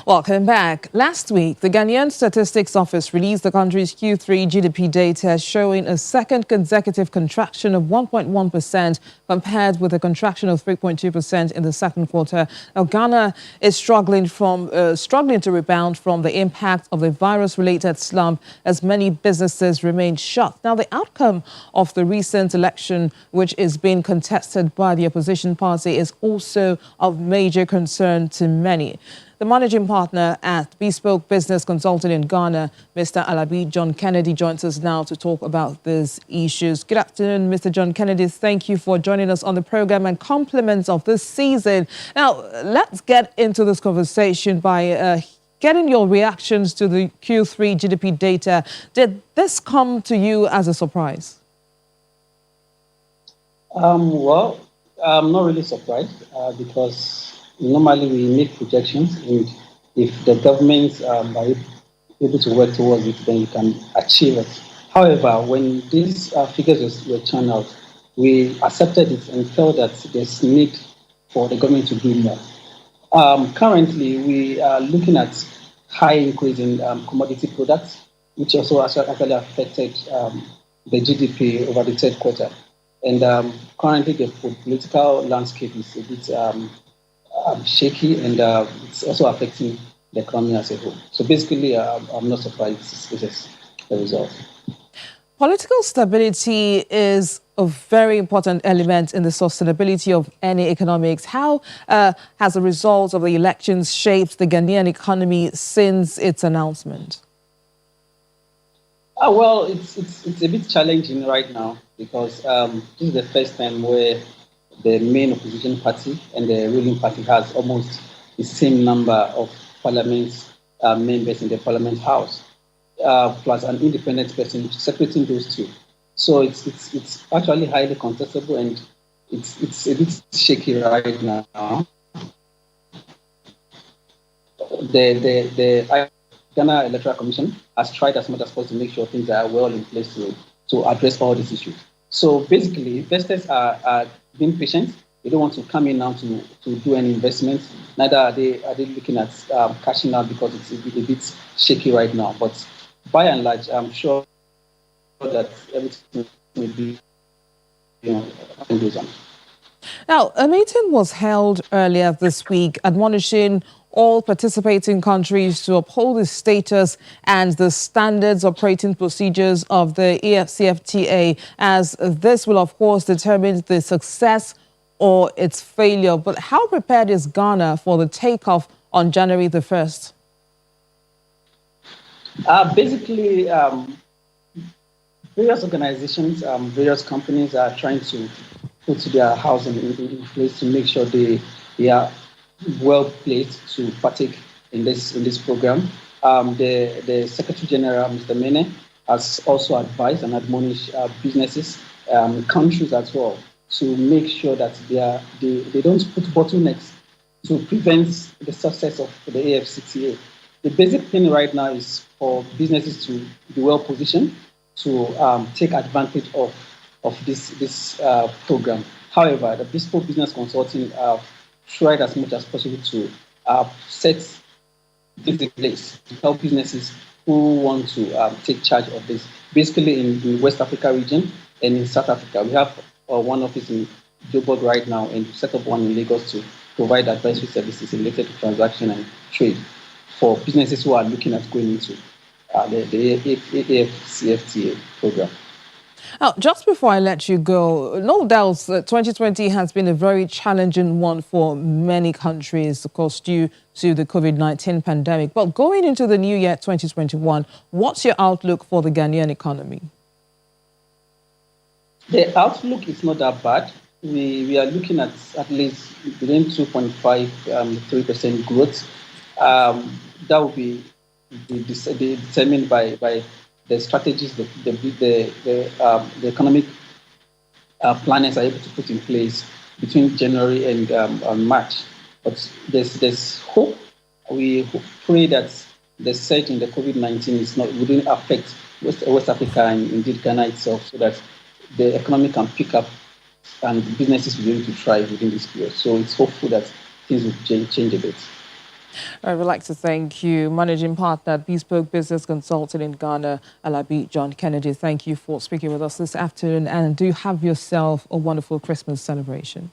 Welcome back. Last week, the Ghanaian Statistics Office released the country's Q3 GDP data showing a second consecutive contraction of 1.1% compared with a contraction of 3.2% in the second quarter. Now, Ghana is struggling to rebound from the impact of the virus-related slump as many businesses remain shut. Now, the outcome of the recent election, which is being contested by the opposition party, is also of major concern to many. The managing partner at Bespoke Business Consulting in Ghana, Mr. Alabi John Kennedy, joins us now to talk about these issues. Good afternoon, Mr. John Kennedy. Thank you for joining us on the program and compliments of this season. Now, let's get into this conversation by getting your reactions to the Q3 GDP data. Did this come to you as a surprise? I'm not really surprised because normally we make projections, and if the governments are able to work towards it, then you can achieve it. However, when these figures were turned out, we accepted it and felt that there's need for the government to do more. Currently, we are looking at high increase in commodity products, which also actually affected the GDP over the third quarter. And currently, the political landscape is a bit shaky, and it's also affecting the economy as a whole. So basically, I'm not surprised this is the result. Political stability is a very important element in the sustainability of any economics. How has the result of the elections shaped the Ghanaian economy since its announcement? It's a bit challenging right now because this is the first time where the main opposition party and the ruling party has almost the same number of parliament members in the parliament house, plus an independent person separating those two. So it's actually highly contestable, and it's a bit shaky right now. The Ghana Electoral Commission has tried as much as possible to make sure things are well in place to address all these issues. So basically, investors are being patient. They don't want to come in now to do any investment. Neither are they looking at cashing out because it's a bit shaky right now. But by and large, I'm sure that everything will be, goes on. Now, a meeting was held earlier this week admonishing all participating countries to uphold the status and the standards operating procedures of the AfCFTA, as this will, of course, determine the success or its failure. But how prepared is Ghana for the takeoff on January the 1st? Basically, various organizations, various companies are trying to put their house in place to make sure they are well placed to partake in this program. The Secretary General, Mr. Mene, has also advised and admonished businesses, countries as well, to make sure that they don't put bottlenecks to prevent the success of the AfCFTA. The basic thing right now is for businesses to be well positioned to take advantage of this program. However, the Bespoke Business Consulting tried as much as possible to set things in place to help businesses who want to take charge of this. Basically, in the West Africa region and in South Africa, we have one office in Joburg right now, and set up one in Lagos to provide advisory services related to transaction and trade for businesses who are looking at going into the AfCFTA program. Now, just before I let you go, no doubt 2020 has been a very challenging one for many countries, of course, due to the COVID-19 pandemic. But going into the new year 2021, what's your outlook for the Ghanaian economy? The outlook is not that bad. We are looking at least between 2.5 3% growth. That will be determined by the strategies the economic planners are able to put in place between January and March. But there's hope. We pray that the surge in the COVID-19 wouldn't affect West Africa and indeed Ghana itself, so that the economy can pick up and businesses will be able to thrive within this period. So it's hopeful that things will change a bit. I would like to thank you, Managing Partner at Bespoke Business Consulting in Ghana, Alabi John Kennedy. Thank you for speaking with us this afternoon, and do have yourself a wonderful Christmas celebration.